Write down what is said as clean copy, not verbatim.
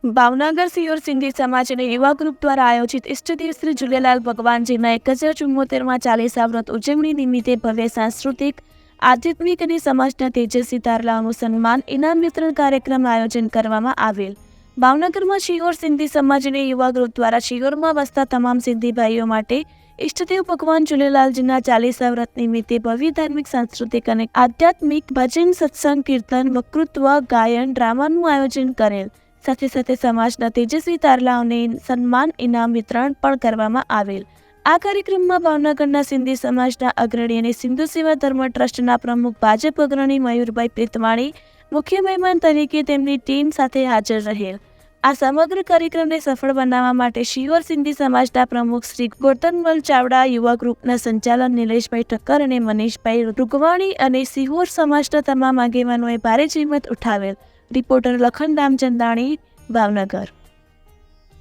ભાવનગર સિયોર સિંધી સમાજ અને યુવા ગ્રુપ દ્વારા આયોજિત ઇષ્ટદેવ શ્રી ઝૂલેલાલ ભગવાનજીના 1074માં ચાલીસા વ્રત ઉજવણી નિમિત્તે ભવ્ય સાંસ્કૃતિક, આધ્યાત્મિક અને સમાજના તેજસ્વી તારલાઓનું સન્માન ઇનામ વિતરણ કાર્યક્રમનું આયોજન કરવામાં આવેલ. ભાવનગરમાં શિહોર સિંધી સમાજ અને યુવા ગ્રુપ દ્વારા શિહોરમાં વસતા તમામ સિંધી ભાઈઓ માટે ઇષ્ટદેવ ભગવાન ઝૂલેલાલજીના ચાલીસા વ્રત નિમિત્તે ભવ્ય ધાર્મિક, સાંસ્કૃતિક અને આધ્યાત્મિક ભજન, સત્સંગ, કીર્તન, વક્તૃત્વ, ગાયન, ડ્રામાનું આયોજન કરેલ. સાથે સાથે સમાજના તેજસ્વી તારલાઓને સન્માન ઇનામ વિતરણ પણ કરવામાં આવેલ. આ કાર્યક્રમમાં ભાવનગરના સિંધી સમાજના અગ્રણી અને સિંધુ સેવા ધર્મ ટ્રસ્ટના પ્રમુખ ભાજપ અગ્રણી મયુરભાઈ પ્રીતમાણી મુખ્ય મહેમાન તરીકે તેમની ટીમ સાથે હાજર રહેલ. આ સમગ્ર કાર્યક્રમને સફળ બનાવવા માટે શિહોર સિંધી સમાજના પ્રમુખ શ્રી ગોરધનમલ ચાવડા, યુવા ગ્રુપના સંચાલક નિલેશભાઈ ઠક્કર અને મનીષભાઈ રૂગવાણી અને શિહોર સમાજના તમામ આગેવાનોએ ભારે જહેમત ઉઠાવેલ. રિપોર્ટર લખન રામચંદાણી, ભાવનગર.